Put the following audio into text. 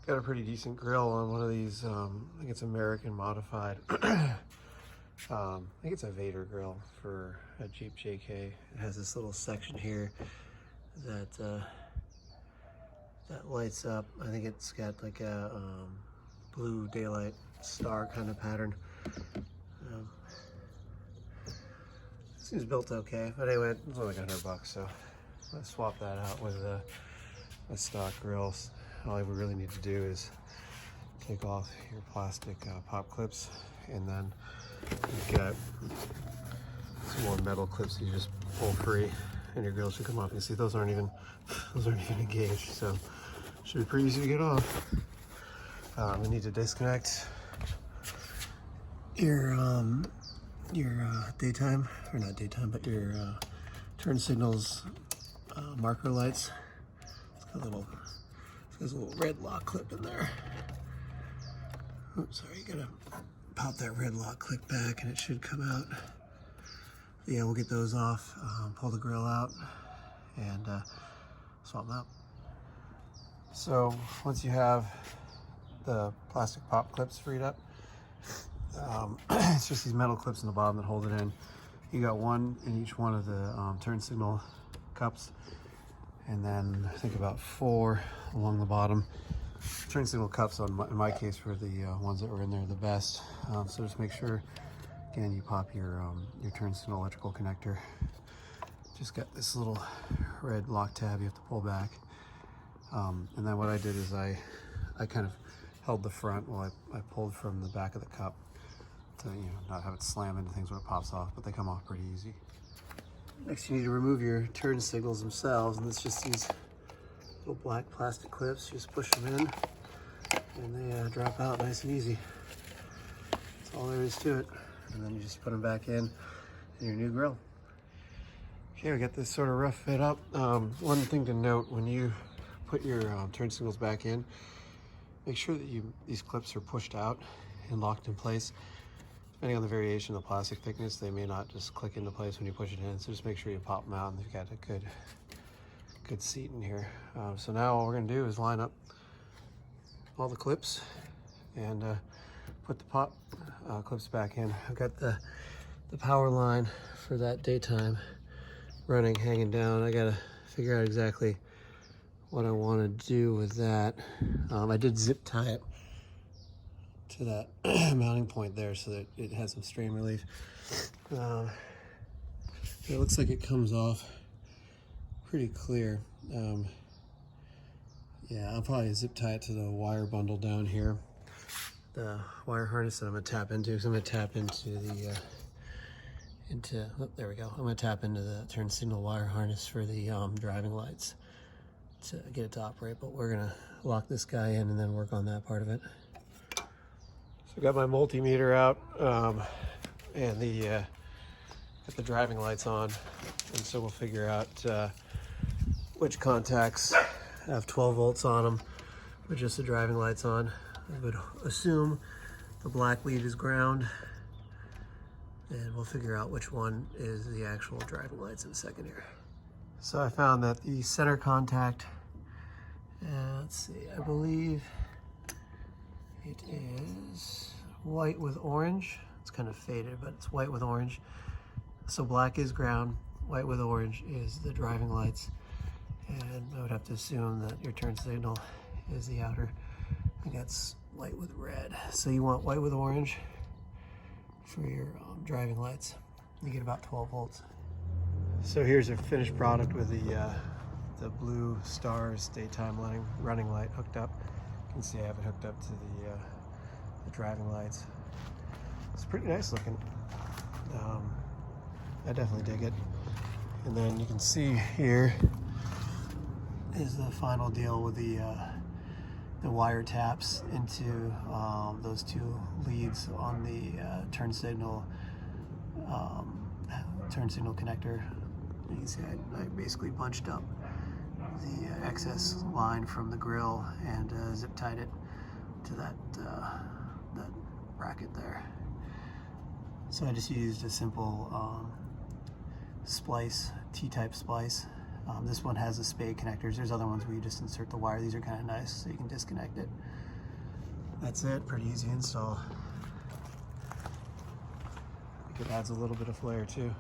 Got a pretty decent grill on one of these. I think it's American modified. I think it's a Vader grill for a Jeep JK. It has this little section here that that lights up. I think it's got like a blue daylight star kind of pattern. Seems built okay, but anyway, it was only like $100, so let's swap that out with a stock grills. All we really need to do is take off your plastic pop clips, and then you've got some more metal clips that you just pull free, and your grill should come off. You see, those aren't even engaged, so should be pretty easy to get off. We need to disconnect your daytime, or not daytime, but your turn signals marker lights. There's a little red lock clip in there. Oops, sorry, you gotta pop that red lock clip back and it should come out. Yeah, we'll get those off, pull the grill out, and swap them out. So once you have the plastic pop clips freed up, it's just these metal clips in the bottom that hold it in. You got one in each one of the turn signal cups, and then I think about 4 along the bottom. Turn signal cups, in my case, were the ones that were in there the best. So just make sure, again, you pop your turn signal electrical connector. Just got this little red lock tab you have to pull back. And then what I did is I kind of held the front while I pulled from the back of the cup to not have it slam into things when it pops off, but they come off pretty easy. Next, you need to remove your turn signals themselves, and it's just these little black plastic clips. Just push them in, and they drop out nice and easy. That's all there is to it. And then you just put them back in your new grill. Okay, we got this sort of rough fit up. One thing to note, when you put your turn signals back in, make sure that these clips are pushed out and locked in place. Depending on the variation of the plastic thickness, they may not just click into place when you push it in. So just make sure you pop them out and they've got a good seat in here. So now all we're gonna do is line up all the clips and put the pop clips back in. I've got the power line for that daytime running, hanging down. I gotta figure out exactly what I want to do with that. I did zip tie it to that mounting point there so that it has some strain relief. It looks like it comes off pretty clear. Yeah, I'll probably zip tie it to the wire bundle down here, the wire harness that I'm gonna tap into. So I'm gonna tap into the oh, there we go. I'm gonna tap into the turn signal wire harness for the driving lights to get it to operate, but we're gonna lock this guy in and then work on that part of it. So I got my multimeter out, and got the driving lights on, and so we'll figure out which contacts have 12 volts on them with just the driving lights on. I would assume the black lead is ground, and we'll figure out which one is the actual driving lights in a second here. So I found that the center contact, let's see, I believe it is white with orange. It's kind of faded, but it's white with orange. So black is ground, white with orange is the driving lights. And I would have to assume that your turn signal is the outer. I think that's white with red. So you want white with orange for your driving lights. You get about 12 volts. So here's a finished product with the blue stars daytime running light hooked up. You can see I have it hooked up to the driving lights. It's pretty nice looking. I definitely dig it. And then you can see here is the final deal with the wire taps into those 2 leads on the turn signal connector. You can see I basically bunched up the excess line from the grill and zip tied it to that bracket there. So I just used a simple splice, T-type splice, This one has the spade connectors. There's other ones where you just insert the wire. These are kind of nice, so you can disconnect it. That's it, pretty easy install. I think it adds a little bit of flair too.